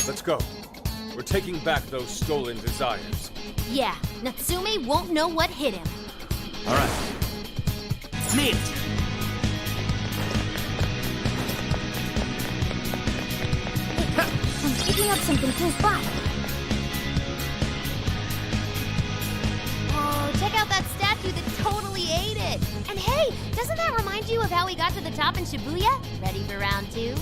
Let's go. We're taking back those stolen desires. Yeah, Natsume won't know what hit him. All right. Me. I'm picking up something close by. Oh, check out that statue that totally ate it. And hey, doesn't that remind you of how we got to the top in Shibuya? Ready for round 2?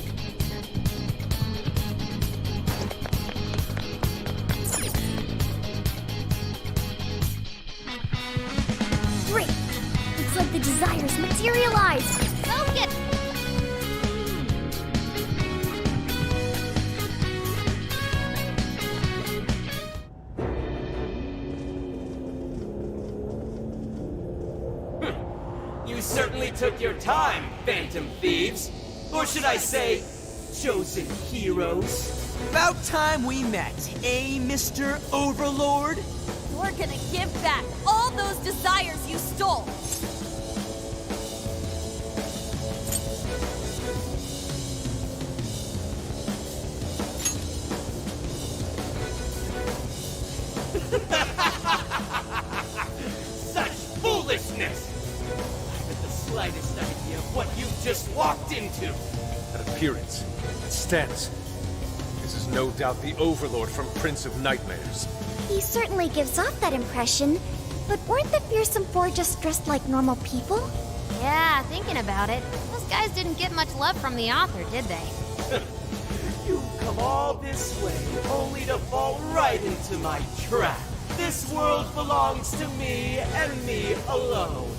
Great! Looks like the desires materialize! Go get... You certainly took your time, Phantom Thieves. Or should I say, chosen heroes. About time we met, eh, Mr. Overlord? We're gonna give back all those desires you stole! Such foolishness! I haven't the slightest idea of what you just walked into. That appearance, that stance. This is no doubt the Overlord from Prince of Nightmares. He certainly gives off that impression, but weren't the fearsome four just dressed like normal people? Yeah, thinking about it, those guys didn't get much love from the author, did they? You've come all this way, only to fall right into my trap. This world belongs to me and me alone.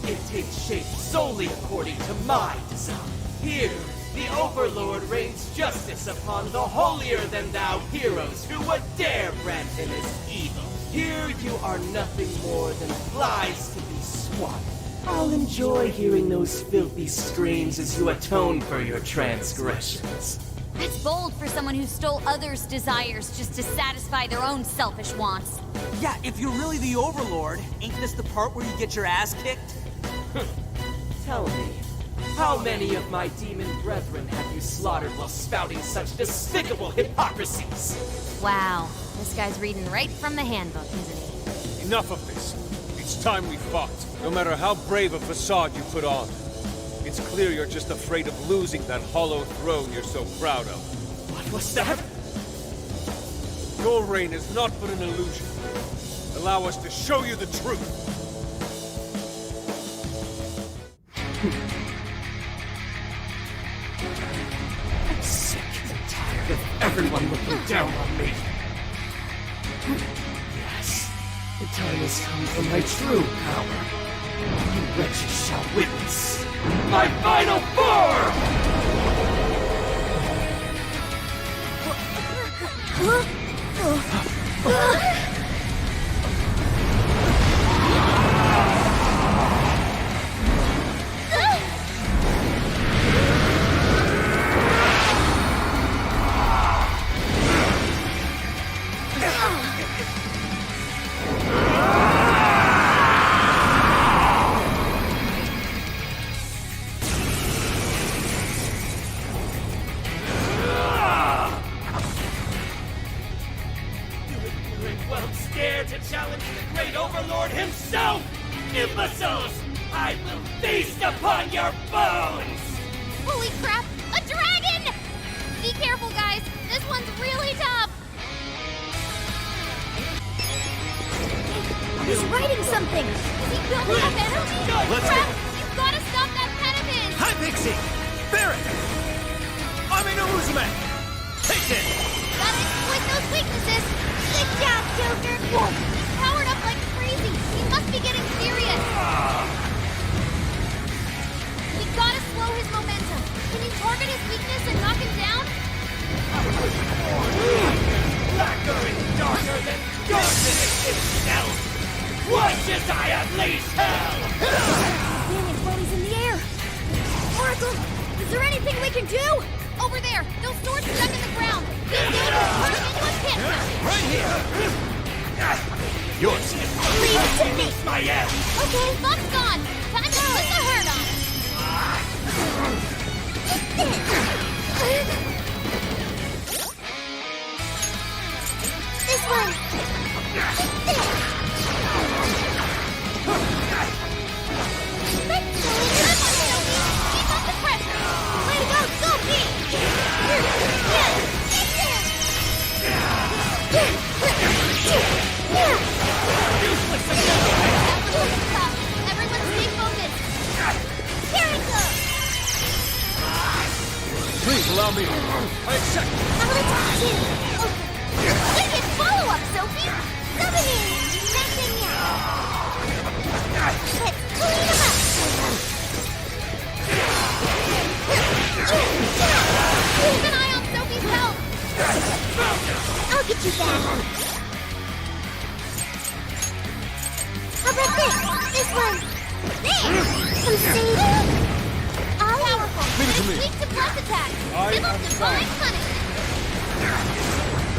It takes shape solely according to my design. Here, the Overlord rains justice upon the holier-than-thou heroes who would dare brand him as evil. Here you are nothing more than flies to be swatted. I'll enjoy hearing those filthy screams as you atone for your transgressions. That's bold for someone who stole others' desires just to satisfy their own selfish wants. Yeah, if you're really the Overlord, ain't this the part where you get your ass kicked? Tell me, how many of my demon brethren have you slaughtered while spouting such despicable hypocrisies? Wow, this guy's reading right from the handbook, isn't he? Enough of this. It's time we fought. No matter how brave a facade you put on. It's clear you're just afraid of losing that hollow throne you're so proud of. What was that? Your reign is not but an illusion. Allow us to show you the truth. I'm sick and tired of everyone looking down on me. Yes, the time has come for my true power. You wretches shall witness my final form! Well, scared to challenge the great Overlord himself! Imbeciles! I will feast upon your bones! Holy crap! A dragon! Be careful, guys. This one's really tough. He's writing something! Is he building up energy? Let's Crap! go. You've got to stop that pen of his! Hi, Pixie! Barret! Aminuruzume! Take it! Gotta exploit those weaknesses! Good job, Joker! Whoa! He's powered up like crazy! He must be getting serious! We gotta slow his momentum! Can you target his weakness and knock him down? Blacker and darker than darkness itself! Watch as I unleash hell! Feeling buddies in the air! Oracle, is there anything we can do? Over there! Those swords stuck in the ground! Be safe! Turn him into a pit! Right here! Yours! Leave it to me! My end! Okay, Buck's gone! Time to put the hurt on! allow me. I accept. I'm gonna talk too. Good hit follow-up, Sophie. Summoning. Messing now. Let's clean him up. Keep an eye on Sophie's health. I'll get you back. How about this one. There. Some save. Powerful. Leave it to me. Weak to plus attack. I Give up am divine punishment.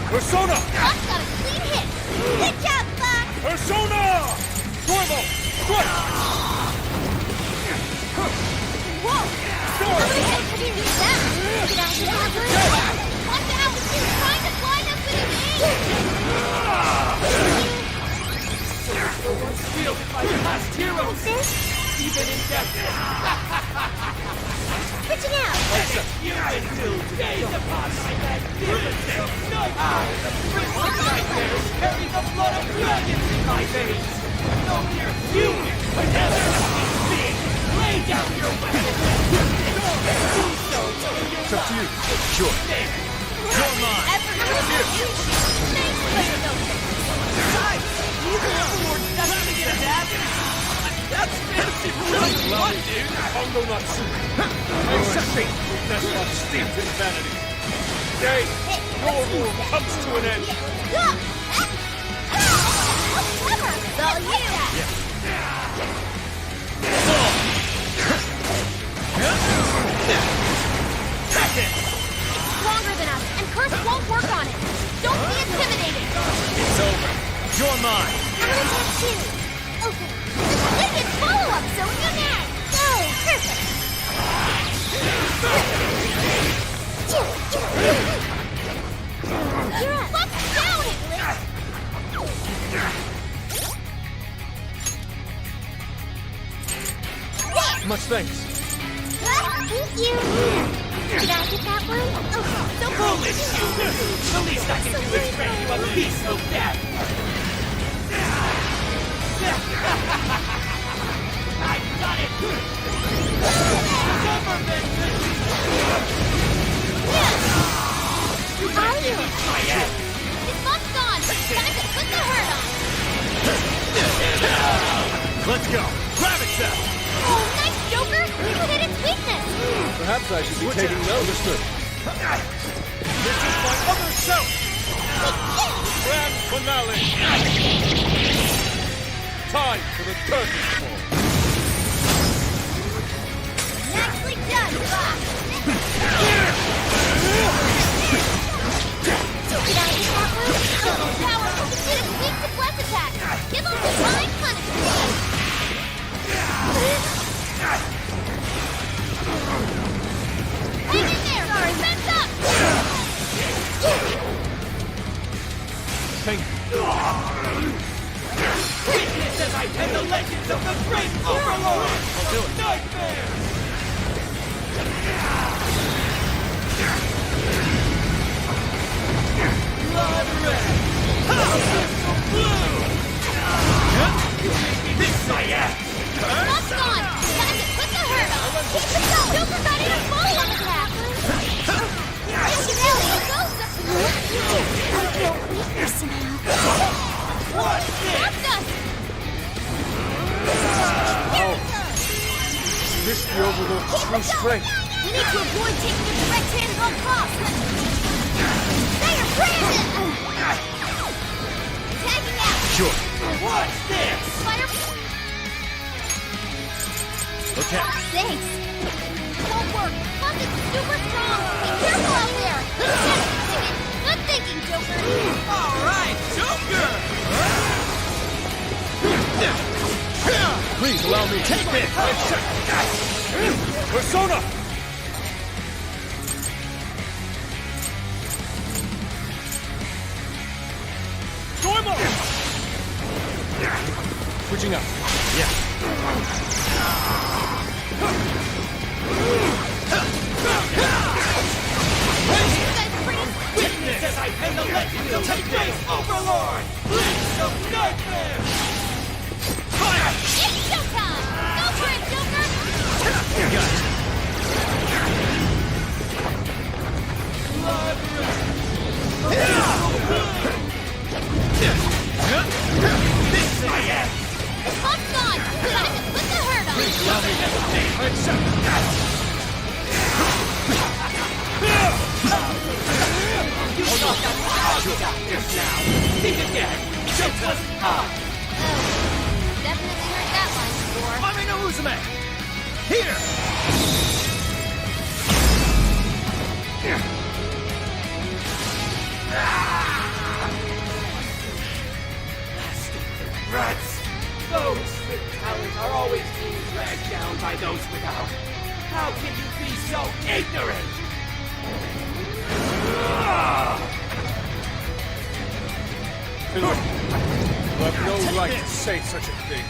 Persona! Buck's got a clean hit. Good job, Buck. Persona! Stormo! Strike! Whoa. How many times have you used that? Did I hit that one? Watch out. She's trying to blind us with Once wielded by past heroes, even in death. Switching out. You until days upon my magnificent night. The Prince of Nightmares carry the blood of dragons in my veins. No mere human could ever defeat me. Lay down your weapons. It's up to you. Sure. You're mine. Besides, you the Overlord doesn't get a dab. That's fancy really fun, dude. Pongo Natsu. I accept fate. That's not steeped in vanity. Today, your rule comes to an end. It's all you. It's stronger than us, and Curse won't work on it. Don't be intimidated. It's over. You're mine. I'm gonna take two. Okay. Good hit follow-up, so you're next. Go. Perfect. You're up. Fuck down, Iglis. Much thanks. Thank you. Did I get that one? Oh, so Foolish you! The least I can do is train you a piece of death! I got it! Government! You Are you? my head! His butt's gone. Time to put the hurt on. Let's go! Grab it, Seth! Oh, nice, Joker. You hit its weakness. Perhaps I should be taking note. Understood. This is my other self! Grand finale! Time for the curtain call. Nicely done, Fox. Did I hit that one? Oh, powerful. It is weak to bless attack. Give him divine punishment. Hang in there! Defense up! Thank you. Witness as I pen the legends of the great Overlord! I'll do it. Nightmare! Blood red! Crystal blue! You make me miss my ass! Buck's gone! Time to put the hurt on! Keep it going! Joker got in a follow-up attack! I feel weaker somehow. What's this? That's us! This the Overlord's true strength. We need to avoid taking a direct hit from cross. There, Brandon! Tagging out! Sure. What's this? Fire! Okay. Thanks. Won't work. Buck is super strong. Be careful out there. Good thinking, Joker. All right, Joker! Please allow me. Take it! Persona! Stormo! Switching up. Witness as I pen the legends of the great Overlord! Prince of Nightmare! Fire! It's showtime! Go for it, Joker! Got it. You thought that's how you got this now. Think again. Just us up. Definitely heard that line before. Mami no Uzume! Here! Rats! Those with talent are always being dragged down by those without. How can you be so ignorant? You have no right to say such a thing.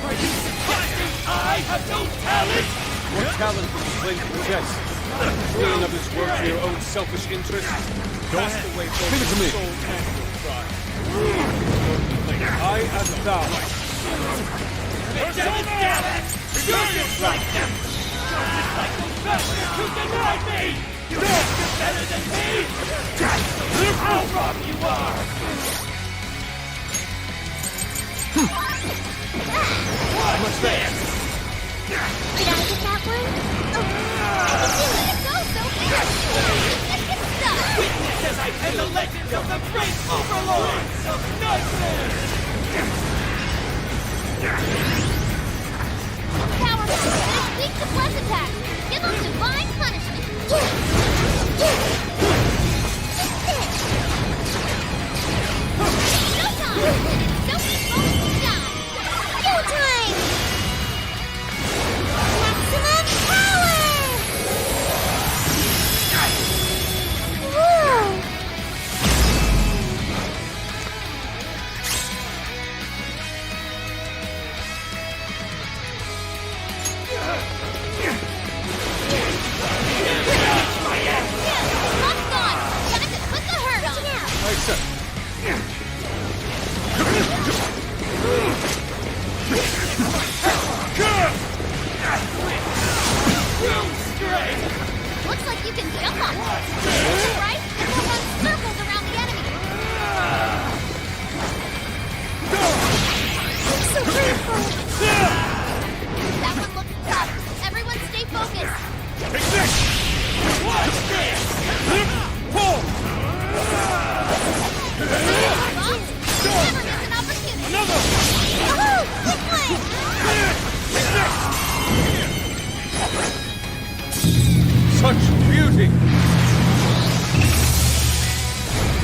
Are you suggesting I have no talent? What talent would you claim to possess? Doing others' work for your own selfish interests? Cast away both Give it to me. your soul and your pride. I am thou. Damn it! You're just like them! You're just like those bastards who denied me! You think you're better than me? Look how wrong you are! What's this? Did I get that one? Oh, you let it go so fast! Get stuck! Witness as I pen the legends of the great overlords of nightmare! Powerful, finish weak to plus attack. Give them divine punishment. Showtime! Sophie's moment to shine. Showtime! Maximum power! Whoa! Lock's on! Time to put the hurt on! I accept. Looks like you can jump on it. Right? And we'll run circles around the enemy. So careful! That one looks tough. Everyone stay focused. Take this! What's this? Pull! Boss, never miss an opportunity. Another! Oh, quick one! Such beauty!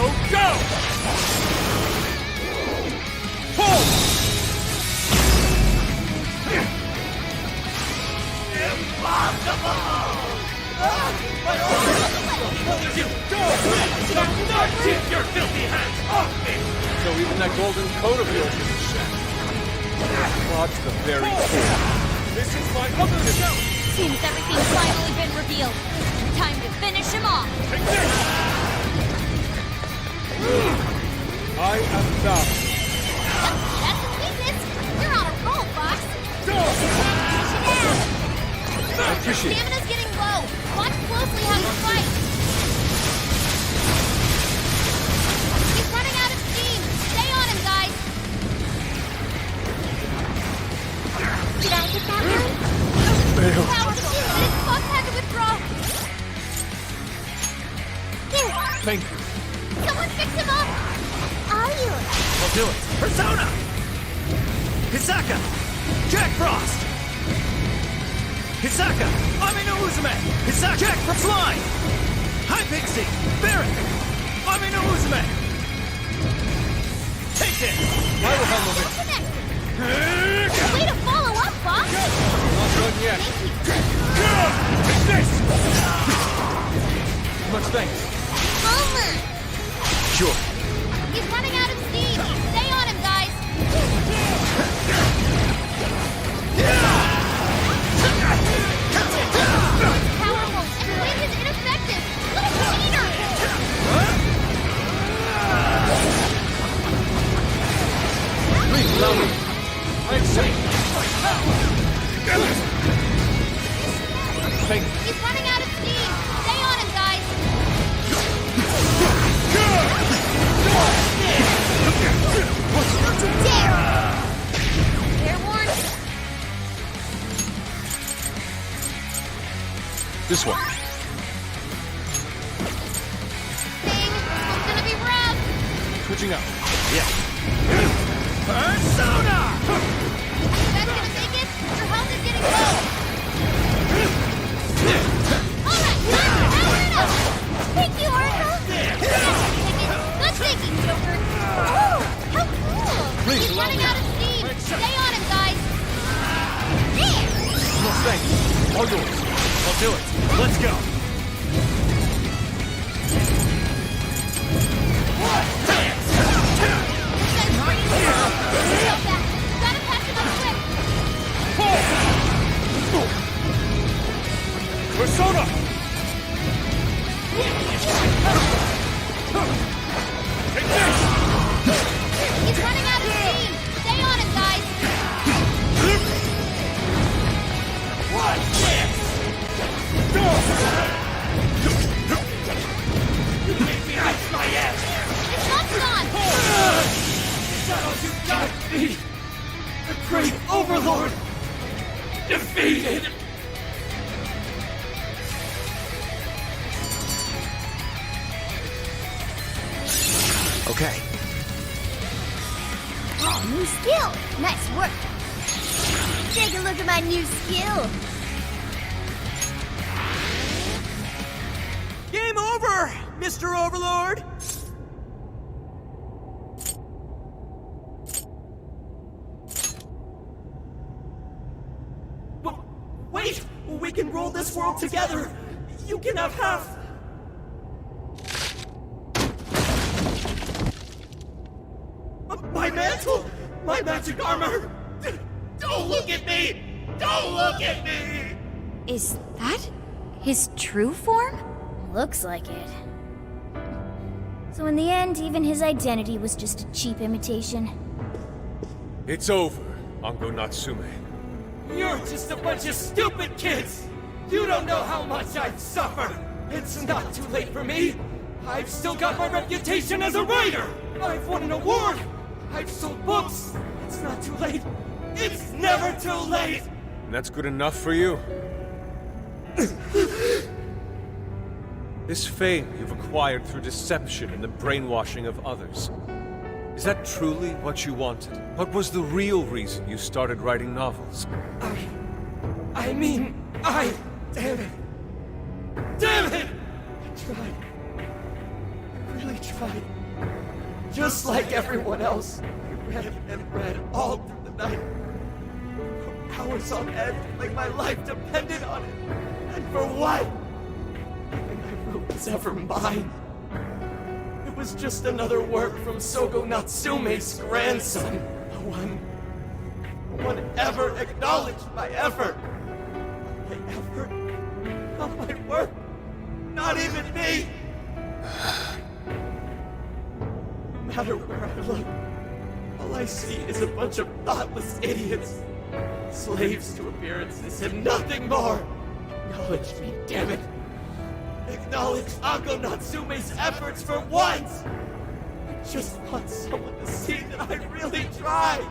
Oh, go! Pull! Now keep your filthy hands off me! So even that golden coat of yours is a sham. God's the very core. This is my other self! Seems everything's finally been revealed. Time to finish him off. Take this! I am thou. That's a weakness. You're on a roll, Fox. Go! I appreciate it. Stamina's getting low. Watch closely how you fight. He's running out of steam. Stay on him, guys. Did I get that one? Powerful, but his Fox had to withdraw. Here! Thank you. Someone fix him up. Are you? We'll do it. Persona! Hisaka! Jack Frost! Hisaka! Mami no Uzume! Hisaka! Jack Frost! Slime! Hi Pixie! Barret! Mami no Uzume! Take this! I will handle this. Way to follow up, Fox. Not done yet. Thank you. Take this! Much thanks. Almost. Sure. He's running out of steam. Stay on him, guys. Powerful, and the wind is ineffective. Look at the meter. Please allow me. I accept. Thank you. He's running out of steam. Stay on him, guys. Don't you dare! Fair warning. This one. Thing, it's gonna be rough. Switching out. Persona! You guys gonna make it? Your health is getting low. Alright, power it up! Thank you, Orca! Good thinking, Joker. Oh, how cool! Please, He's allow running me. out of steam. Stay on him, guys. There! No, thanks. All yours. I'll do it. Let's go. This guy's pretty slow. So fast. Gotta catch him up quick. Persona! Take this! He's running out of steam. Stay on him, guys. His lock's gone. Shadows, you got me! The great overlord! Defeated! Okay. Oh, new skill! Nice work! Take a look at my new skill! Game over, Mr. Overlord! Wait! We can rule this world together! You can have half! My mantle! My magic armor! Don't look at me! Don't look at me! Is that his true form? Looks like it. So in the end, even his identity was just a cheap imitation. It's over, Ango Natsume. You're just a bunch of stupid kids! You don't know how much I've suffered! It's not too late for me! I've still got my reputation as a writer! I've won an award! I've sold books! It's not too late! It's never too late! And that's good enough for you? This fame you've acquired through deception and the brainwashing of others. Is that truly what you wanted? What was the real reason you started writing novels? Damn it! Damn it! I tried. I really tried. Just like everyone else, I read and read all through the night. For hours on end, like my life depended on it. And for what? Nothing I wrote was ever mine. It was just another work from Sogo Natsume's grandson. No one ever acknowledged my effort. My effort? Not my work. Not even me. No matter where I look, all I see is a bunch of thoughtless idiots. Slaves to appearances and nothing more. Acknowledge me, damn it. Acknowledge Ango Natsume's efforts for once. I just want someone to see that I really tried.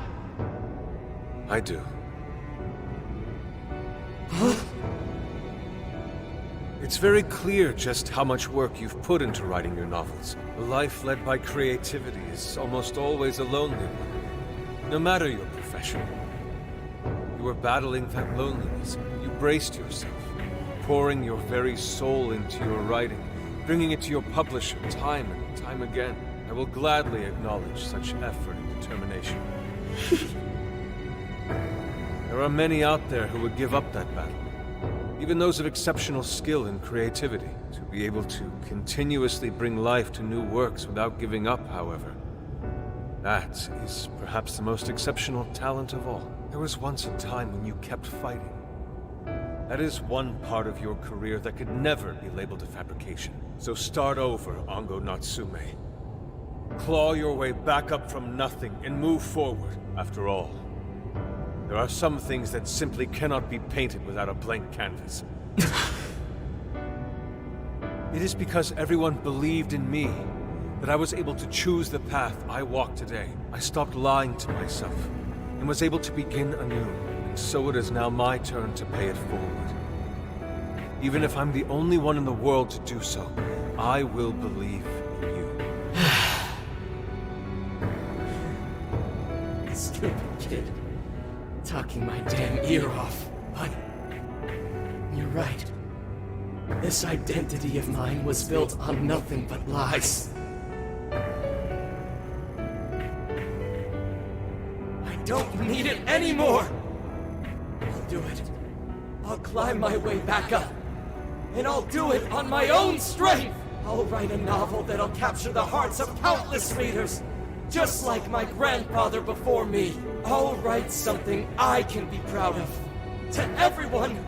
I do. It's very clear just how much work you've put into writing your novels. A life led by creativity is almost always a lonely one, no matter your profession. You were battling that loneliness. You braced yourself, pouring your very soul into your writing, bringing it to your publisher time and time again. I will gladly acknowledge such effort and determination. There are many out there who would give up that battle. Even those of exceptional skill and creativity. To be able to continuously bring life to new works without giving up, however, that is perhaps the most exceptional talent of all. There was once a time when you kept fighting. That is one part of your career that could never be labeled a fabrication. So start over, Ango Natsume. Claw your way back up from nothing and move forward. After all, there are some things that simply cannot be painted without a blank canvas. It is because everyone believed in me that I was able to choose the path I walk today. I stopped lying to myself and was able to begin anew. And so it is now my turn to pay it forward. Even if I'm the only one in the world to do so, I will believe in you. Stupid kid. Talking my damn ear off. But you're right. This identity of mine was built on nothing but lies. I don't need it anymore! I'll do it. I'll climb my way back up. And I'll do it on my own strength! I'll write a novel that'll capture the hearts of countless readers! Just like my grandfather before me. I'll write something I can be proud of. To everyone!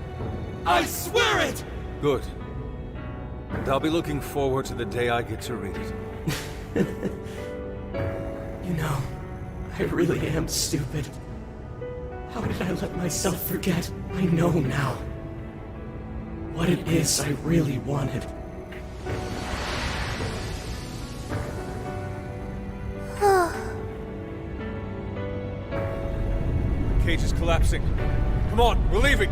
I swear it! Good. And I'll be looking forward to the day I get to read it. You know, I really am stupid. How did I let myself forget? I know now. What it is I really wanted. The cage is collapsing. Come on, we're leaving!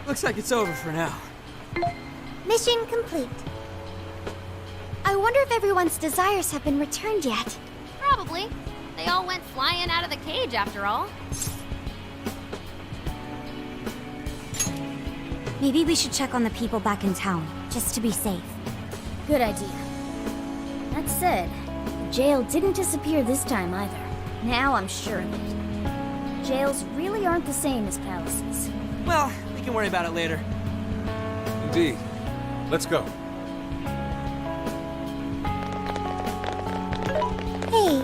Looks like it's over for now. Mission complete. I wonder if everyone's desires have been returned yet. Probably. They all went flying out of the cage after all. Maybe we should check on the people back in town, just to be safe. Good idea. That said, the jail didn't disappear this time either. Now I'm sure of it. Jails really aren't the same as palaces. Well, we can worry about it later. Indeed. Let's go. Hey.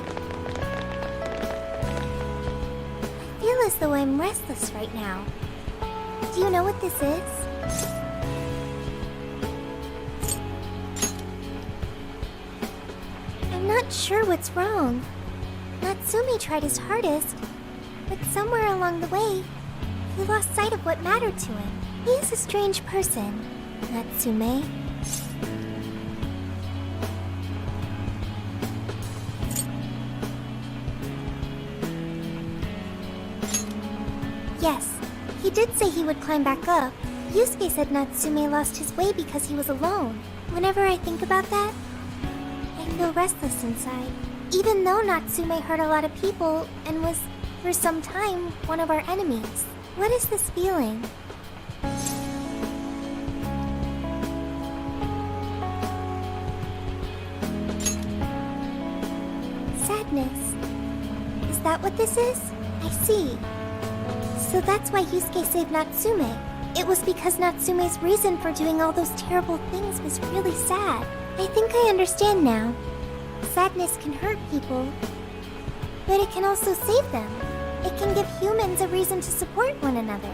I feel as though I'm restless right now. Do you know what this is? I'm not sure what's wrong. Natsume tried his hardest, but somewhere along the way, he lost sight of what mattered to him. He is a strange person, Natsume. Yes, he did say he would climb back up. Yusuke said Natsume lost his way because he was alone. Whenever I think about that, I feel restless inside. Even though Natsume hurt a lot of people and was, for some time, one of our enemies. What is this feeling? Sadness. Is that what this is? I see. So that's why Yusuke saved Natsume. It was because Natsume's reason for doing all those terrible things was really sad. I think I understand now. Sadness can hurt people, but it can also save them. It can give humans a reason to support one another.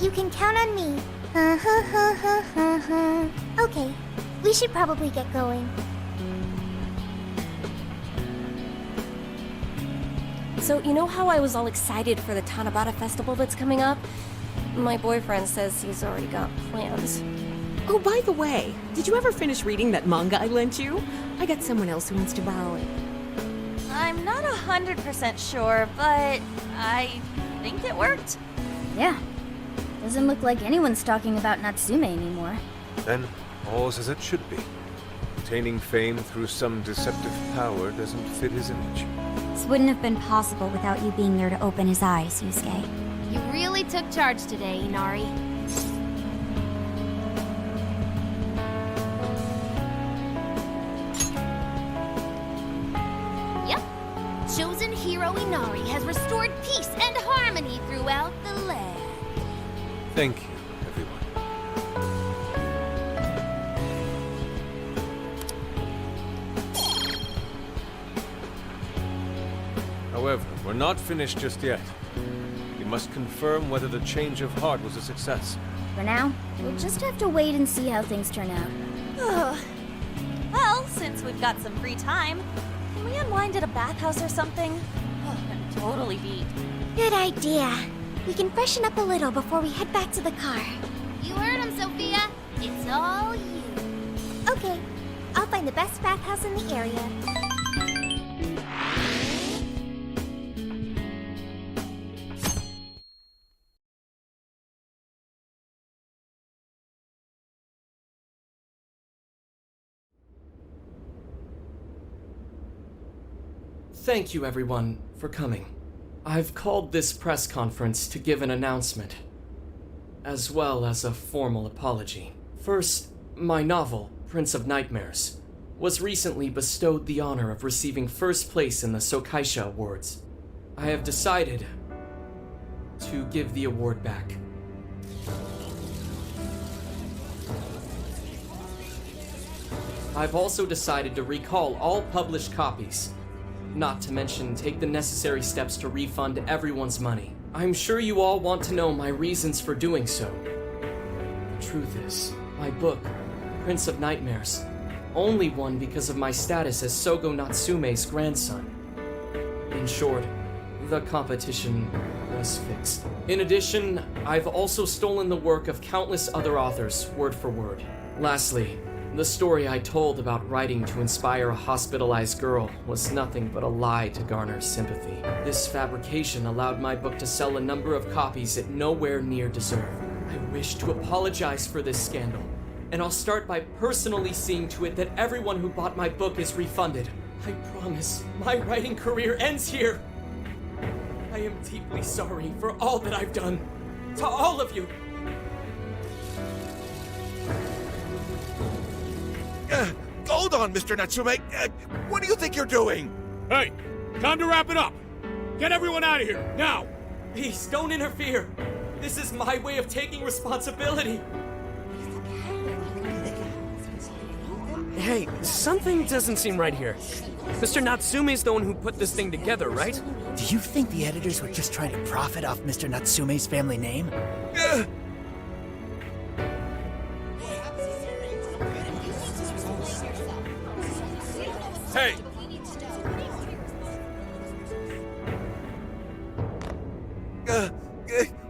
You can count on me. Okay, we should probably get going. So, you know how I was all excited for the Tanabata festival that's coming up? My boyfriend says he's already got plans. Oh, by the way, did you ever finish reading that manga I lent you? I got someone else who wants to borrow it. I'm not 100% sure, but I think it worked. Yeah. Doesn't look like anyone's talking about Natsume anymore. Then, all's as it should be. Obtaining fame through some deceptive power doesn't fit his image. This wouldn't have been possible without you being there to open his eyes, Yusuke. You really took charge today, Inari. Yep. Chosen hero Inari has restored peace and harmony throughout the land. Thank you, everyone. However, we're not finished just yet. We must confirm whether the change of heart was a success. For now, we'll just have to wait and see how things turn out. Well, since we've got some free time, can we unwind at a bathhouse or something? Oh, I'm totally beat. Good idea. We can freshen up a little before we head back to the car. You heard him, Sophia. It's all you. Okay, I'll find the best bathhouse in the area. Thank you, everyone, for coming. I've called this press conference to give an announcement, as well as a formal apology. First, my novel, Prince of Nightmares, was recently bestowed the honor of receiving first place in the Sokaisha Awards. I have decided to give the award back. I've also decided to recall all published copies. Not to mention, take the necessary steps to refund everyone's money. I'm sure you all want to know my reasons for doing so. The truth is, my book, Prince of Nightmares, only won because of my status as Sogo Natsume's grandson. In short, the competition was fixed. In addition, I've also stolen the work of countless other authors, word for word. Lastly, the story I told about writing to inspire a hospitalized girl was nothing but a lie to garner sympathy. This fabrication allowed my book to sell a number of copies it nowhere near deserved. I wish to apologize for this scandal, and I'll start by personally seeing to it that everyone who bought my book is refunded. I promise, my writing career ends here. I am deeply sorry for all that I've done. To all of you. Hold on, Mr. Natsume. What do you think you're doing? Hey, time to wrap it up. Get everyone out of here, now! Please, don't interfere. This is my way of taking responsibility. Hey, something doesn't seem right here. Mr. Natsume's the one who put this thing together, right? Do you think the editors were just trying to profit off Mr. Natsume's family name? Hey!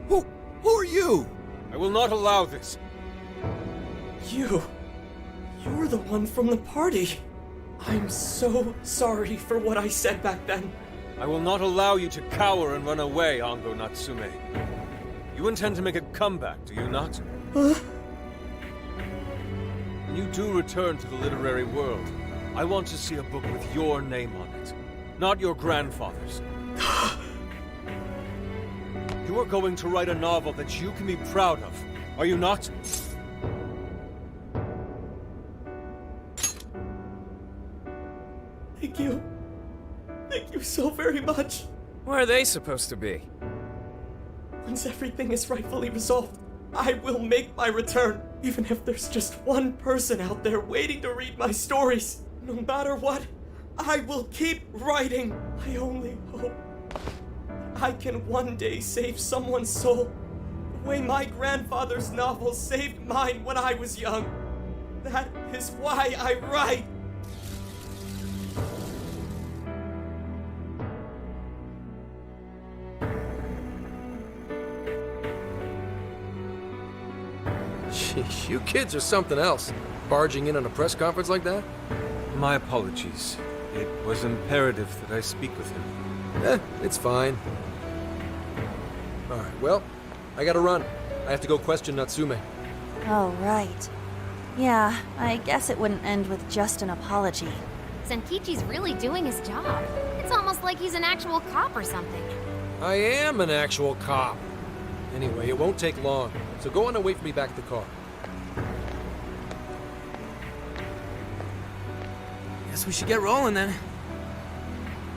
Who are you? I will not allow this. You're the one from the party. I'm so sorry for what I said back then. I will not allow you to cower and run away, Ango Natsume. You intend to make a comeback, do you not? Huh? When you do return to the literary world, I want to see a book with your name on it, not your grandfather's. You are going to write a novel that you can be proud of, are you not? Thank you. Thank you so very much. Where are they supposed to be? Once everything is rightfully resolved, I will make my return, even if there's just one person out there waiting to read my stories. No matter what, I will keep writing. I only hope I can one day save someone's soul, the way my grandfather's novel saved mine when I was young. That is why I write. Sheesh, you kids are something else. Barging in on a press conference like that? My apologies. It was imperative that I speak with him. It's fine. Alright, well, I gotta run. I have to go question Natsume. Oh, right. Yeah, I guess it wouldn't end with just an apology. Senkichi's really doing his job. It's almost like he's an actual cop or something. I am an actual cop. Anyway, it won't take long, so go on and wait for me back at the car. Guess we should get rolling then.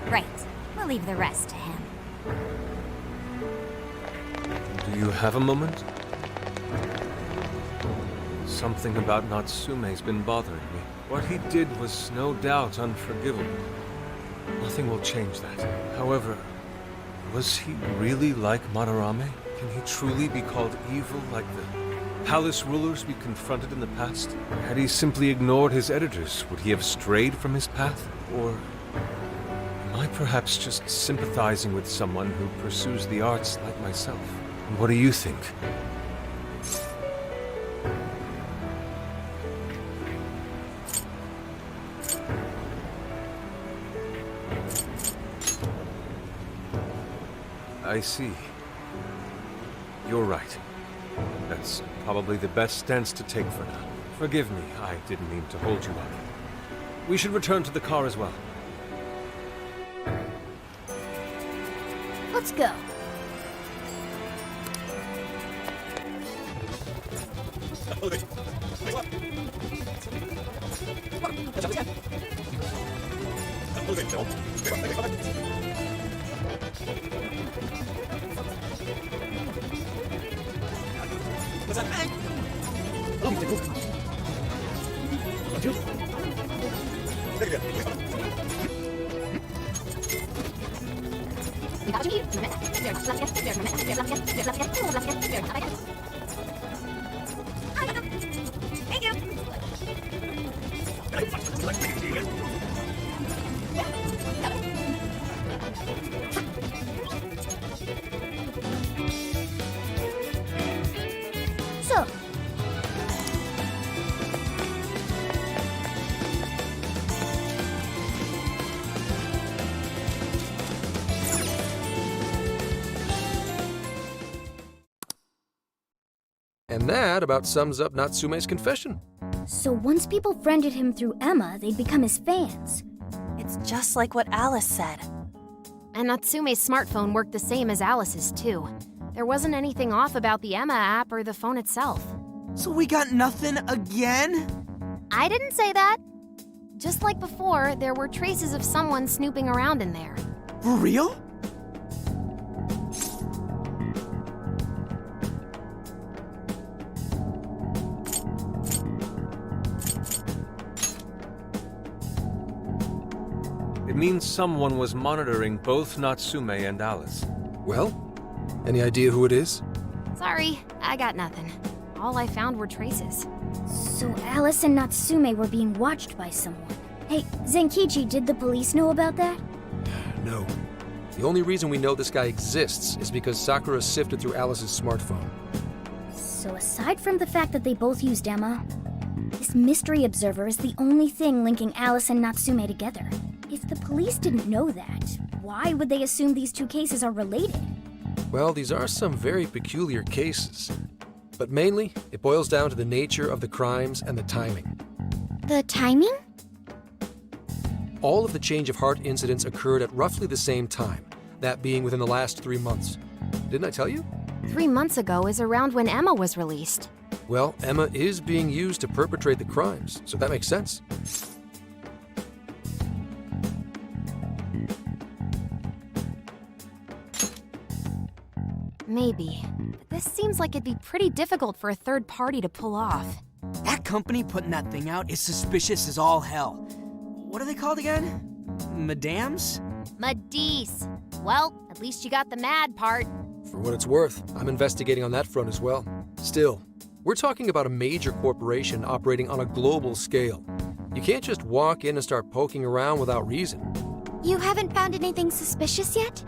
Right. We'll leave the rest to him. Do you have a moment? Something about Natsume's been bothering me. What he did was no doubt unforgivable. Nothing will change that. However, was he really like Madarame? Can he truly be called evil like the palace rulers we confronted in the past? Had he simply ignored his editors, would he have strayed from his path? Or am I perhaps just sympathizing with someone who pursues the arts like myself? And what do you think? I see. You're right. That's probably the best stance to take for now. Forgive me, I didn't mean to hold you up. We should return to the car as well. Let's go. So, And that about sums up Natsume's confession. so once people friended him through Emma, they'd become his fans. It's just like what Alice said. And Natsume's smartphone worked the same as Alice's, too. There wasn't anything off about the Emma app or the phone itself. So we got nothing again? I didn't say that. Just like before, there were traces of someone snooping around in there. For real? It means someone was monitoring both Natsume and Alice. Well, any idea who it is? Sorry, I got nothing. All I found were traces. So Alice and Natsume were being watched by someone. Hey, Zenkichi, did the police know about that? No. The only reason we know this guy exists is because Sakura sifted through Alice's smartphone. So aside from the fact that they both used Emma, this mystery observer is the only thing linking Alice and Natsume together. If the police didn't know that, why would they assume these two cases are related? Well, these are some very peculiar cases. But mainly, it boils down to the nature of the crimes and the timing. The timing? All of the change of heart incidents occurred at roughly the same time, that being within the last 3 months. Didn't I tell you? 3 months ago is around when Emma was released. Well, Emma is being used to perpetrate the crimes, so that makes sense. Maybe. But this seems like it'd be pretty difficult for a third party to pull off. That company putting that thing out is suspicious as all hell. What are they called again? Madams? Madis. Well, at least you got the mad part. For what it's worth, I'm investigating on that front as well. Still, we're talking about a major corporation operating on a global scale. You can't just walk in and start poking around without reason. You haven't found anything suspicious yet?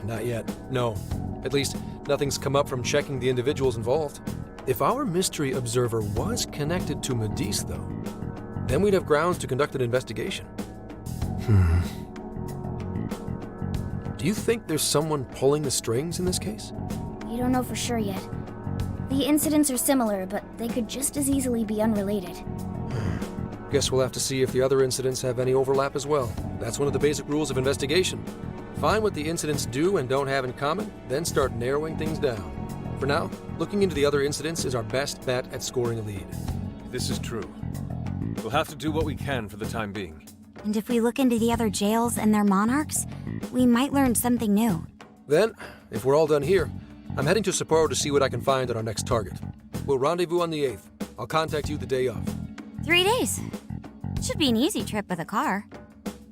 Not yet, no. At least, nothing's come up from checking the individuals involved. If our mystery observer was connected to Madis, though, then we'd have grounds to conduct an investigation. Do you think there's someone pulling the strings in this case? You don't know for sure yet. The incidents are similar, but they could just as easily be unrelated. Guess we'll have to see if the other incidents have any overlap as well. That's one of the basic rules of investigation. Find what the incidents do and don't have in common, then start narrowing things down. For now, looking into the other incidents is our best bet at scoring a lead. This is true. We'll have to do what we can for the time being. And if we look into the other jails and their monarchs, we might learn something new. Then, if we're all done here, I'm heading to Sapporo to see what I can find on our next target. We'll rendezvous on the 8th. I'll contact you the day of. 3 days. Should be an easy trip with a car.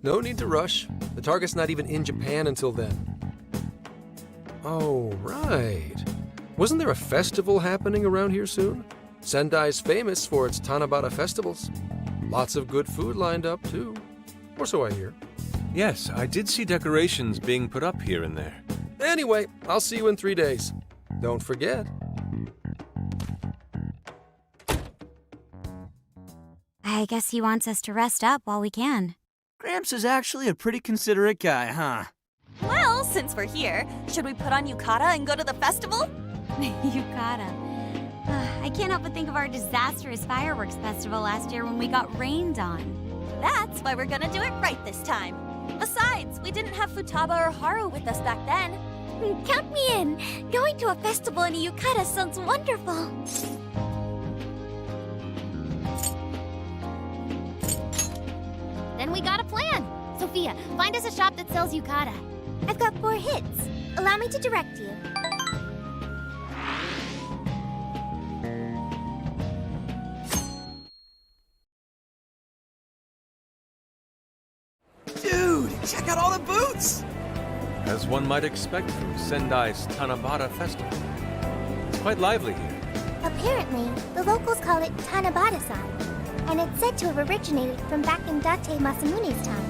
No need to rush. The target's not even in Japan until then. Oh, right. Wasn't there a festival happening around here soon? Sendai's famous for its Tanabata festivals. Lots of good food lined up, too. Or so I hear. Yes, I did see decorations being put up here and there. Anyway, I'll see you in 3 days. Don't forget. I guess he wants us to rest up while we can. Gramps is actually a pretty considerate guy, huh? Well, since we're here, should we put on yukata and go to the festival? Yukata. I can't help but think of our disastrous fireworks festival last year when we got rained on. That's why we're gonna do it right this time. Besides, we didn't have Futaba or Haru with us back then. Count me in. Going to a festival in a yukata sounds wonderful. Then we got a plan. Sophia, find us a shop that sells yukata. I've got 4 hits. Allow me to direct you. Dude, check out all the booths! As one might expect from Sendai's Tanabata Festival. It's quite lively here. Apparently, the locals call it Tanabata-san, and it's said to have originated from back in Date Masamune's time.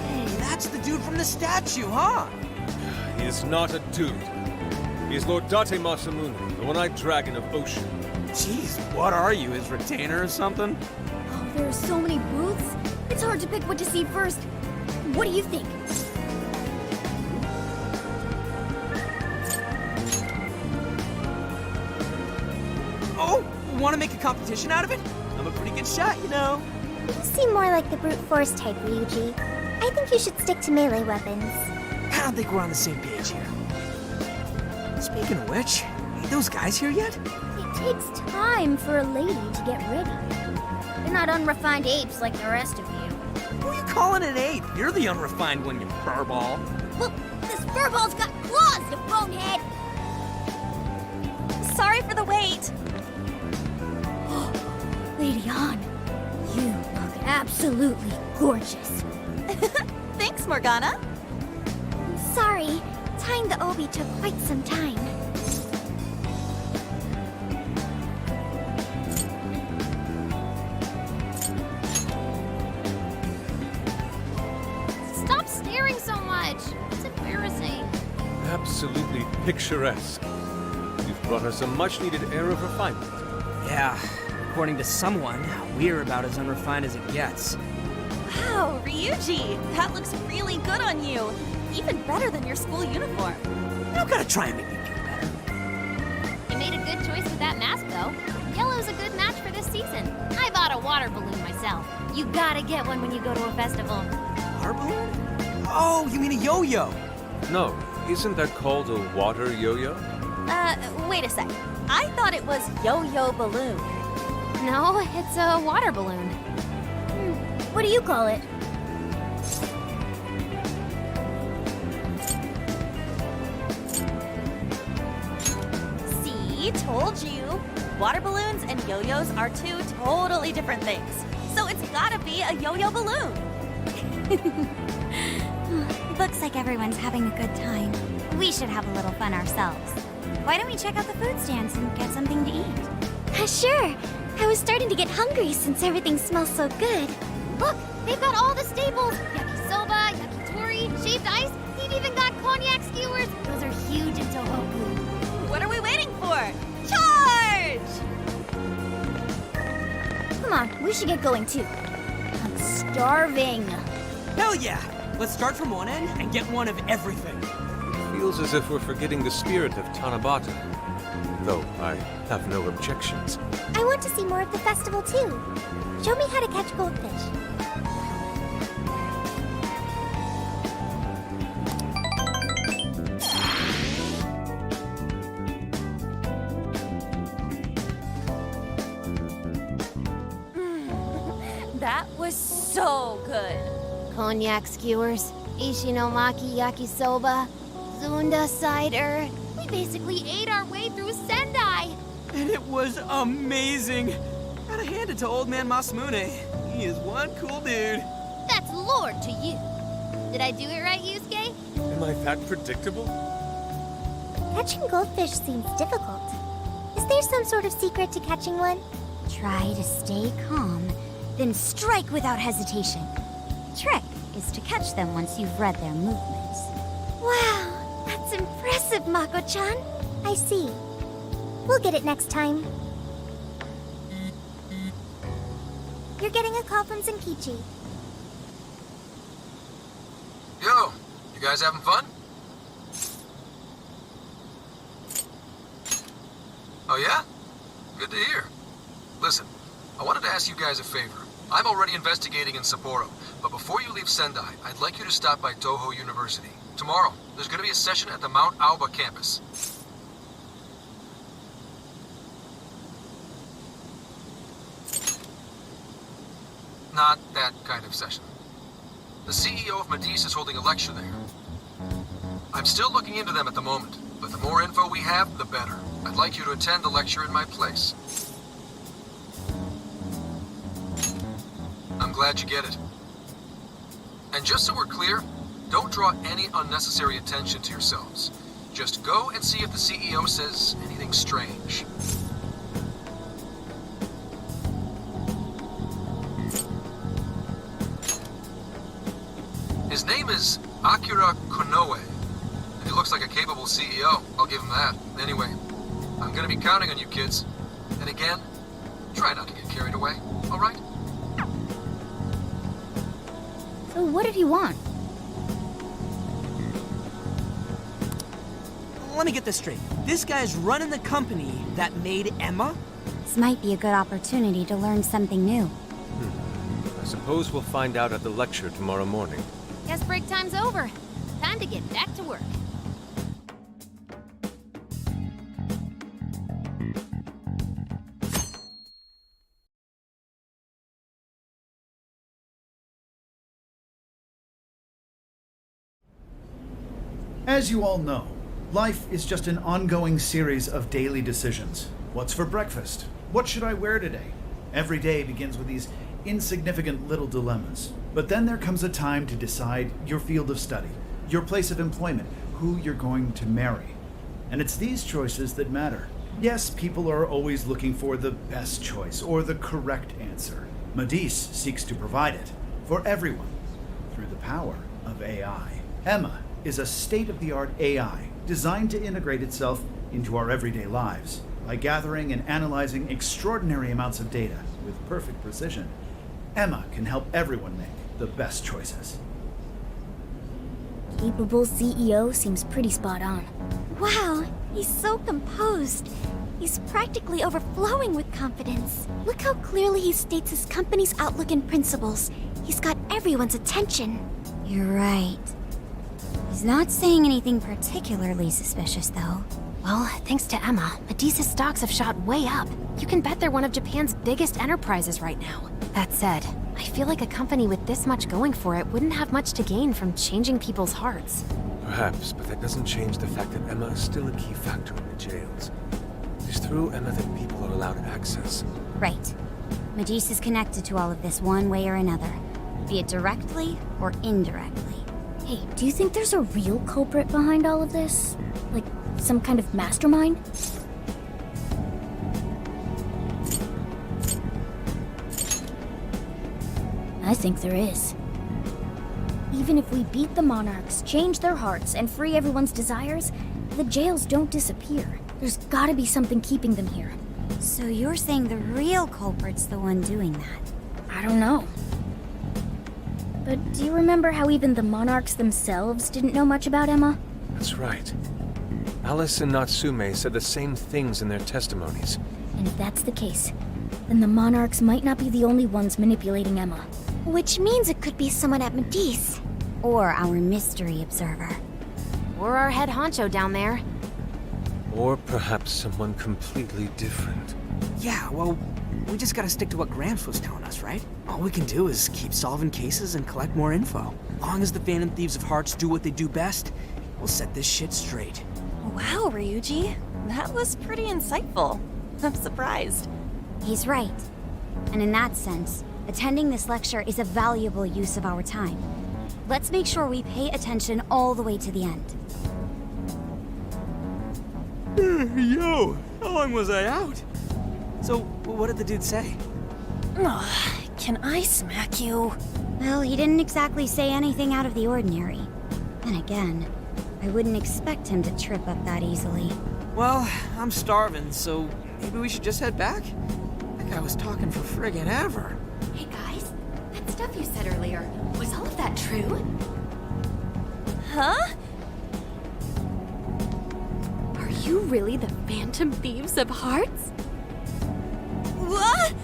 Hey, that's the dude from the statue, huh? He is not a dude. He is Lord Date Masamune, the one-eyed dragon of Ocean. Jeez, what are you, his retainer or something? Oh, there are so many booths. It's hard to pick what to see first. What do you think? Oh, want to make a competition out of it? I'm a pretty good shot, you know. You seem more like the brute force type, Ryuji. I think you should stick to melee weapons. I don't think we're on the same page here. Speaking of which, ain't those guys here yet? It takes time for a lady to get ready. They're not unrefined apes like the rest of you. Who are you calling an ape? You're the unrefined one, you furball. Well, this furball's got claws, you bonehead! Sorry for the wait. Lady Han, you look absolutely gorgeous. Thanks, Morgana. Sorry, tying the obi took quite some time. Stop staring so much. It's embarrassing. Absolutely picturesque. You've brought us a much-needed air of refinement. Yeah, according to someone, we're about as unrefined as it gets. Wow, Ryuji, that looks really good on you. Even better than your school uniform. You don't gotta try and make me feel better. You made a good choice with that mask, though. Yellow's a good match for this season. I bought a water balloon myself. You gotta get one when you go to a festival. Water balloon? Oh, you mean a yo-yo? No, isn't that called a water yo-yo? Wait a sec. I thought it was yo-yo balloon. No, it's a water balloon. What do you call it? See, told you. Water balloons and yo-yos are 2 totally different things. So it's gotta be a yo-yo balloon. Looks like everyone's having a good time. We should have a little fun ourselves. Why don't we check out the food stands and get something to eat? Sure. I was starting to get hungry since everything smells so good. Look, they've got all the staples. Yakisoba, yakitori, shaved ice. They've even got cognac skewers. Those are huge in Tohoku. What are we waiting for? Charge! Come on, we should get going too. I'm starving. Hell yeah! Let's start from one end and get one of everything. Feels as if we're forgetting the spirit of Tanabata. Though I have no objections. I want to see more of the festival too. Show me how to catch goldfish. That was so good. Cognac skewers, ishinomaki yakisoba, zunda cider. We basically ate our way through Sendai. And it was amazing. Gotta hand it to old man Masamune. He is one cool dude. That's Lord to you. Did I do it right, Yusuke? Am I that predictable? Catching goldfish seems difficult. Is there some sort of secret to catching one? Try to stay calm, then strike without hesitation. Trick is to catch them once you've read their movements. Wow, that's impressive, Mako-chan. I see. We'll get it next time. You're getting a call from Zenkichi. Yo, you guys having fun? Oh yeah? Good to hear. Listen, I wanted to ask you guys a favor. I'm already investigating in Sapporo, but before you leave Sendai, I'd like you to stop by Toho University. Tomorrow, there's going to be a session at the Mount Aoba campus. Not that kind of session. The CEO of Medice is holding a lecture there. I'm still looking into them at the moment, but the more info we have, the better. I'd like you to attend the lecture in my place. I'm glad you get it. And just so we're clear, don't draw any unnecessary attention to yourselves. Just go and see if the CEO says anything strange. His name is Akira Konoe, and he looks like a capable CEO. I'll give him that. Anyway, I'm gonna be counting on you kids. And again, try not to get carried away, all right? So what did he want? Let me get this straight. This guy's running the company that made Emma? This might be a good opportunity to learn something new. I suppose we'll find out at the lecture tomorrow morning. Guess break time's over. Time to get back to work. As you all know, life is just an ongoing series of daily decisions. What's for breakfast? What should I wear today? Every day begins with these insignificant little dilemmas. But then there comes a time to decide your field of study, your place of employment, who you're going to marry. And it's these choices that matter. Yes, people are always looking for the best choice or the correct answer. Medice seeks to provide it for everyone through the power of AI. Emma is a state-of-the-art AI designed to integrate itself into our everyday lives. By gathering and analyzing extraordinary amounts of data with perfect precision, Emma can help everyone make the best choices. Capable CEO seems pretty spot on. Wow, he's so composed. He's practically overflowing with confidence. Look how clearly he states his company's outlook and principles. He's got everyone's attention. You're right. He's not saying anything particularly suspicious, though. Well, thanks to Emma, Medice's stocks have shot way up. You can bet they're one of Japan's biggest enterprises right now. That said, I feel like a company with this much going for it wouldn't have much to gain from changing people's hearts. Perhaps, but that doesn't change the fact that Emma is still a key factor in the jails. It's through Emma that people are allowed access. Right. Medice is connected to all of this one way or another, be it directly or indirectly. Hey, do you think there's a real culprit behind all of this? Like, some kind of mastermind? I think there is. Even if we beat the monarchs, change their hearts, and free everyone's desires, the jails don't disappear. There's gotta be something keeping them here. So you're saying the real culprit's the one doing that? I don't know. But do you remember how even the monarchs themselves didn't know much about Emma? That's right. Alice and Natsume said the same things in their testimonies. And if that's the case, then the monarchs might not be the only ones manipulating Emma. Which means it could be someone at Medice. Or our mystery observer. Or our head honcho down there. Or perhaps someone completely different. Yeah, well, we just gotta stick to what Gramps was telling us, right? All we can do is keep solving cases and collect more info. Long as the Phantom Thieves of Hearts do what they do best, we'll set this shit straight. Wow, Ryuji. That was pretty insightful. I'm surprised. He's right. And in that sense, attending this lecture is a valuable use of our time. Let's make sure we pay attention all the way to the end. Yo, how long was I out? So, what did the dude say? Can I smack you? Well, he didn't exactly say anything out of the ordinary. Then again, I wouldn't expect him to trip up that easily. Well, I'm starving, so maybe we should just head back? That guy was talking for friggin' ever. Hey guys, that stuff you said earlier, was all of that true? Huh? Are you really the Phantom Thieves of Hearts? What?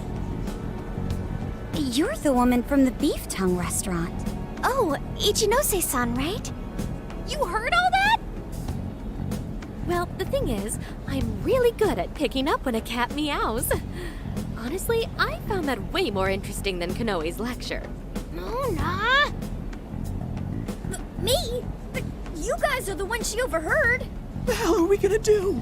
You're the woman from the beef tongue restaurant. Oh, Ichinose-san, right? You heard all that? Well, the thing is, I'm really good at picking up when a cat meows. Honestly, I found that way more interesting than Konoe's lecture. Mona! Me? But you guys are the ones she overheard. What the hell are we gonna do?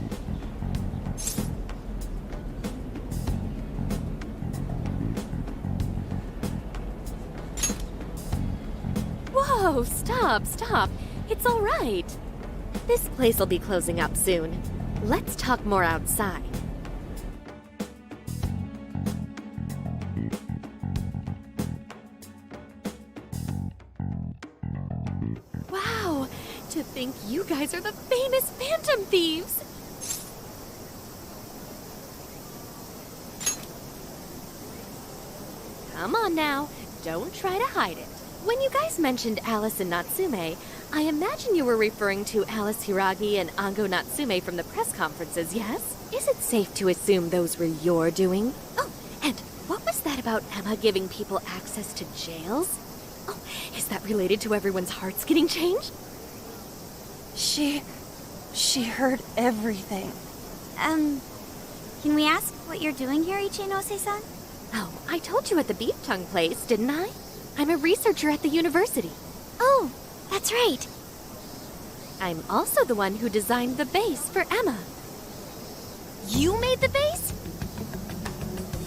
Whoa, stop. It's all right. This place will be closing up soon. Let's talk more outside. Wow, to think you guys are the famous Phantom Thieves! Come on now, don't try to hide it. When you guys mentioned Alice and Natsume, I imagine you were referring to Alice Hiragi and Ango Natsume from the press conferences, yes? Is it safe to assume those were your doing? Oh, and what was that about Emma giving people access to jails? Oh, is that related to everyone's hearts getting changed? She heard everything. Can we ask what you're doing here, Ichinose-san? Oh, I told you at the beef tongue place, didn't I? I'm a researcher at the university. Oh, that's right. I'm also the one who designed the base for Emma. You made the base?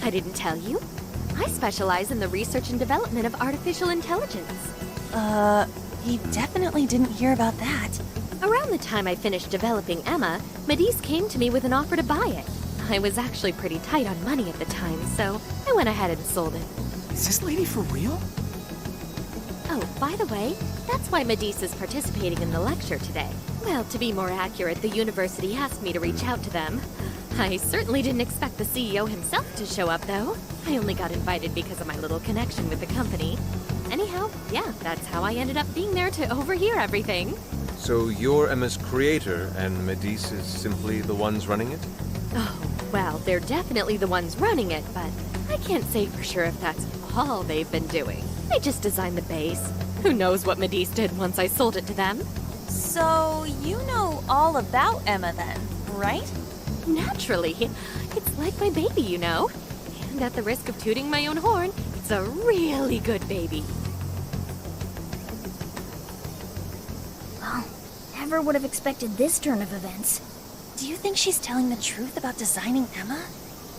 I didn't tell you. I specialize in the research and development of artificial intelligence. He definitely didn't hear about that. Around the time I finished developing Emma, Medice came to me with an offer to buy it. I was actually pretty tight on money at the time, so I went ahead and sold it. Is this lady for real? Oh, by the way, that's why Medice is participating in the lecture today. Well, to be more accurate, the university asked me to reach out to them. I certainly didn't expect the CEO himself to show up, though. I only got invited because of my little connection with the company. Anyhow, yeah, that's how I ended up being there to overhear everything. So you're Emma's creator, and Medice is simply the ones running it? Oh, well, they're definitely the ones running it, but I can't say for sure if that's all they've been doing. I just designed the base. Who knows what Medice did once I sold it to them? So, you know all about Emma then, right? Naturally. It's like my baby, you know. And at the risk of tooting my own horn, it's a really good baby. Well, never would have expected this turn of events. Do you think she's telling the truth about designing Emma?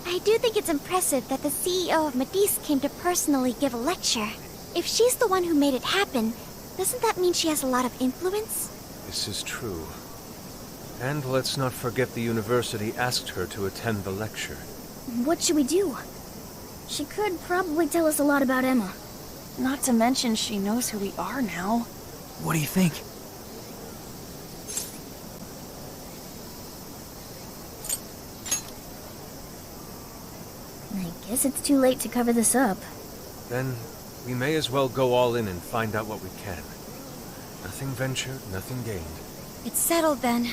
I do think it's impressive that the CEO of Medice came to personally give a lecture. If she's the one who made it happen, doesn't that mean she has a lot of influence? This is true. And let's not forget the university asked her to attend the lecture. What should we do? She could probably tell us a lot about Emma. Not to mention she knows who we are now. What do you think? I guess it's too late to cover this up. Then we may as well go all in and find out what we can. Nothing ventured, nothing gained. It's settled then.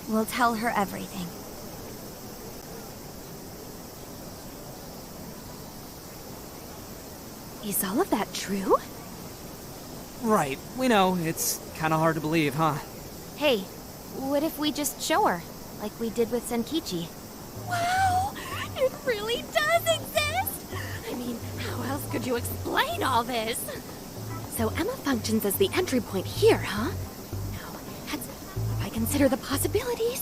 We'll tell her everything. Is all of that true? Right, we know. It's kind of hard to believe, huh? Hey, what if we just show her, like we did with Senkichi? Wow! It really does exist! I mean, how else could you explain all this? So Emma functions as the entry point here, huh? Now, if I consider the possibilities...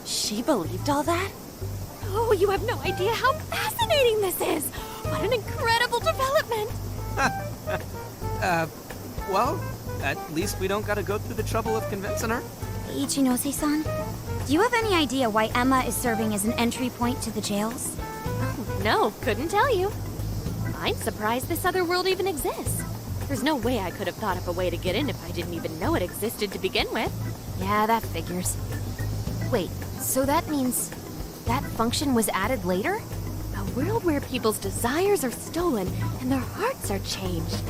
She believed all that? Oh, you have no idea how fascinating this is! What an incredible development! Well, at least we don't gotta go through the trouble of convincing her. Ichinose-san, do you have any idea why Emma is serving as an entry point to the jails? Oh, no, couldn't tell you. I'm surprised this other world even exists. There's no way I could have thought up a way to get in if I didn't even know it existed to begin with. Yeah, that figures. Wait, so that means that function was added later? A world where people's desires are stolen and their hearts are changed.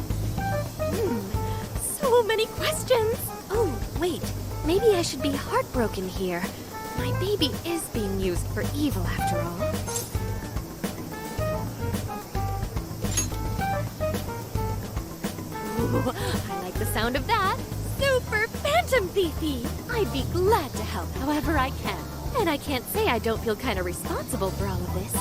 So many questions. Oh, wait. Maybe I should be heartbroken here. My baby is being used for evil after all. Ooh, I like the sound of that. Super Phantom Thiefy! I'd be glad to help however I can. And I can't say I don't feel kind of responsible for all of this.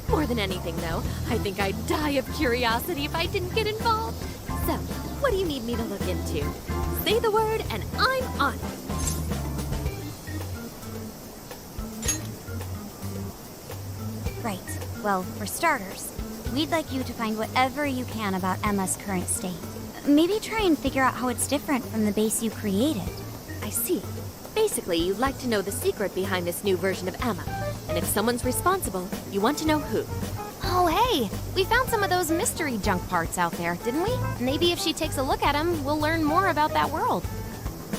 More than anything, though, I think I'd die of curiosity if I didn't get involved. So, what do you need me to look into? Say the word and I'm on it. Right. Well, for starters, we'd like you to find whatever you can about Emma's current state. Maybe try and figure out how it's different from the base you created. I see. Basically, you'd like to know the secret behind this new version of Emma. And if someone's responsible, you want to know who. Oh, hey! We found some of those mystery junk parts out there, didn't we? Maybe if she takes a look at them, we'll learn more about that world.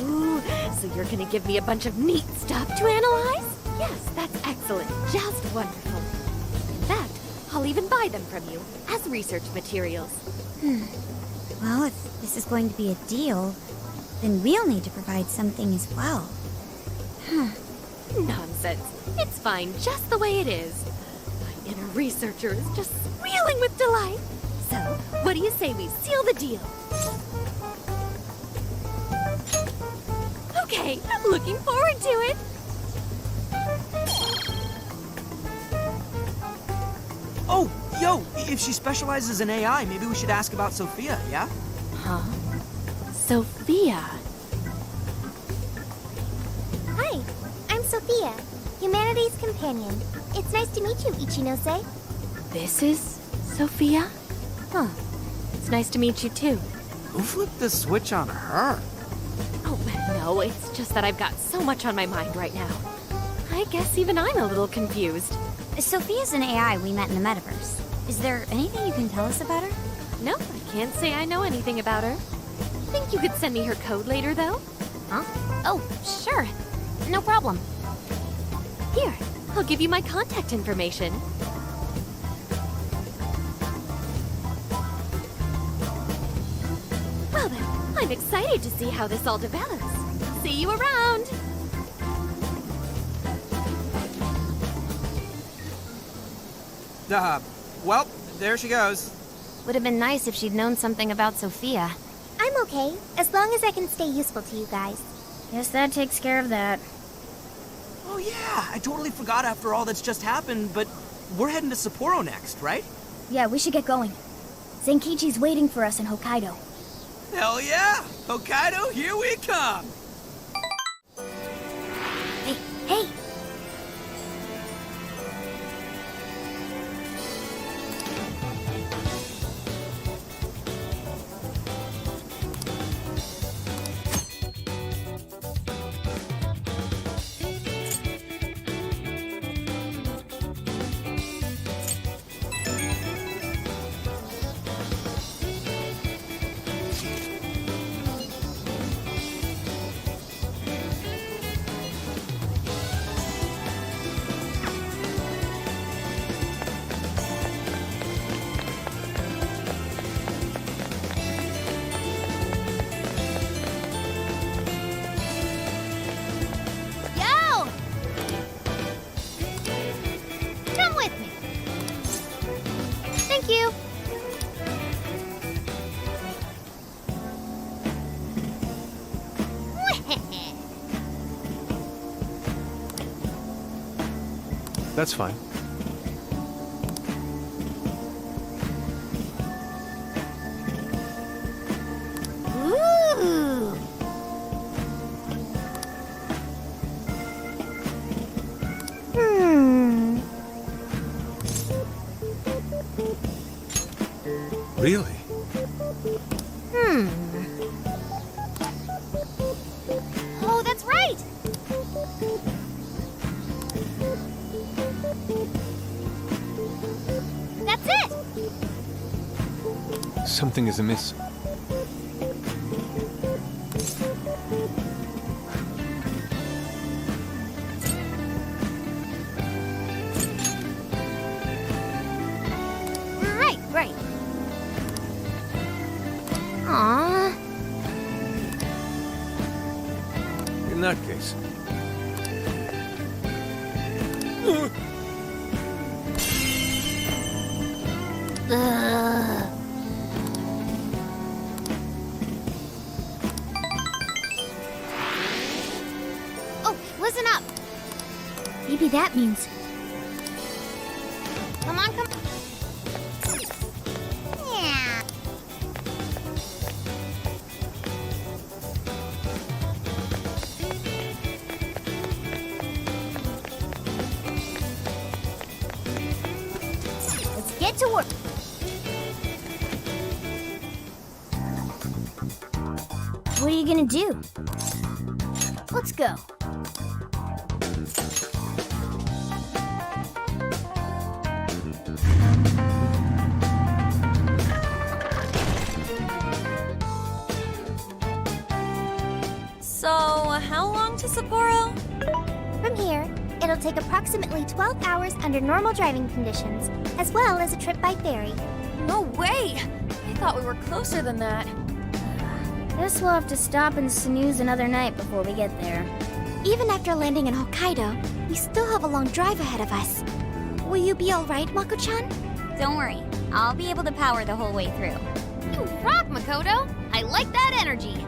Ooh, so you're gonna give me a bunch of neat stuff to analyze? Yes, that's excellent. Just wonderful. In fact, I'll even buy them from you as research materials. Well, if this is going to be a deal, then we'll need to provide something as well. Nonsense. It's fine just the way it is. My inner researcher is just squealing with delight. So, what do you say we seal the deal? Okay, looking forward to it. Oh, yo, if she specializes in AI, maybe we should ask about Sophia, yeah? Huh? Sophia. Hi, I'm Sophia, Humanity's companion. It's nice to meet you, Ichinose. This is Sophia? Huh. It's nice to meet you too. Who flipped the switch on her? Oh, no, it's just that I've got so much on my mind right now. I guess even I'm a little confused. Sophia's an AI we met in the metaverse. Is there anything you can tell us about her? No, I can't say I know anything about her. Think you could send me her code later, though? Huh? Oh, sure. No problem. Here, I'll give you my contact information. Well then, I'm excited to see how this all develops. See you around! Well, there she goes. Would have been nice if she'd known something about Sophia. I'm okay, as long as I can stay useful to you guys. Guess that takes care of that. Oh yeah, I totally forgot after all that's just happened, but we're heading to Sapporo next, right? Yeah, we should get going. Zenkichi's waiting for us in Hokkaido. Hell yeah! Hokkaido, here we come! Hey! You. That's fine. Ooh. Really? Oh, that's right! Something is amiss. Right. Aww. In that case... Ugh. Oh, listen up. Maybe that means... Come on. Yeah. Let's get to work. What are you gonna do? Let's go. So, how long to Sapporo? From here, it'll take approximately 12 hours under normal driving conditions, as well as a trip by ferry. No way! I thought we were closer than that. Guess we'll have to stop and snooze another night before we get there. Even after landing in Hokkaido, we still have a long drive ahead of us. Will you be alright, Mako-chan? Don't worry, I'll be able to power the whole way through. You rock, Makoto! I like that energy!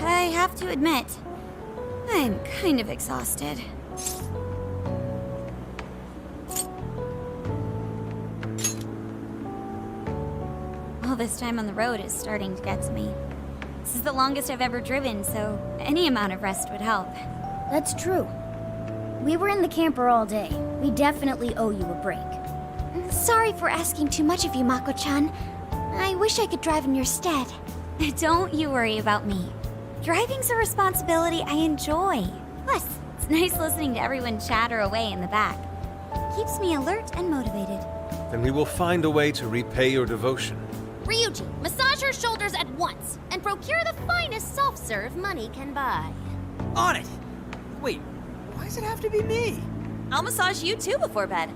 I have to admit, I'm kind of exhausted. All this time on the road is starting to get to me. This is the longest I've ever driven, so any amount of rest would help. That's true. We were in the camper all day. We definitely owe you a break. Sorry for asking too much of you, Mako-chan. I wish I could drive in your stead. Don't you worry about me. Driving's a responsibility I enjoy. Plus, it's nice listening to everyone chatter away in the back. Keeps me alert and motivated. Then we will find a way to repay your devotion. Ryuji, massage her shoulders at once, and procure the finest soft-serve money can buy. On it! Wait, why does it have to be me? I'll massage you too before bed.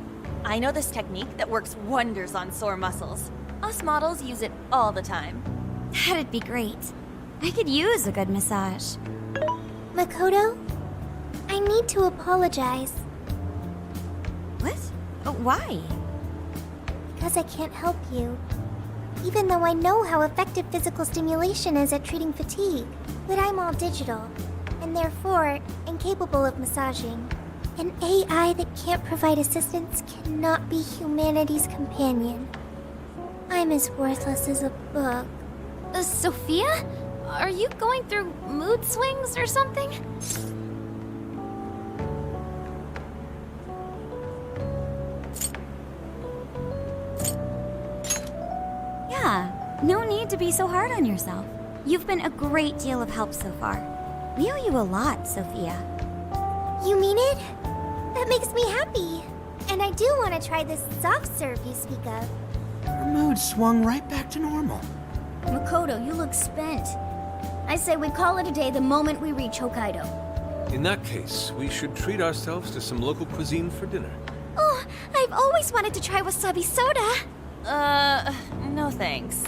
I know this technique that works wonders on sore muscles. Us models use it all the time. That'd be great. I could use a good massage. Makoto, I need to apologize. What? Why? Because I can't help you. Even though I know how effective physical stimulation is at treating fatigue. But I'm all digital, and therefore incapable of massaging. An AI that can't provide assistance cannot be humanity's companion. I'm as worthless as a book. Sophia? Are you going through mood swings or something? Yeah, no need to be so hard on yourself. You've been a great deal of help so far. We owe you a lot, Sophia. You mean it? That makes me happy. And I do want to try this soft serve you speak of. Her mood swung right back to normal. Makoto, you look spent. I say we call it a day the moment we reach Hokkaido. In that case, we should treat ourselves to some local cuisine for dinner. Oh, I've always wanted to try wasabi soda. No thanks.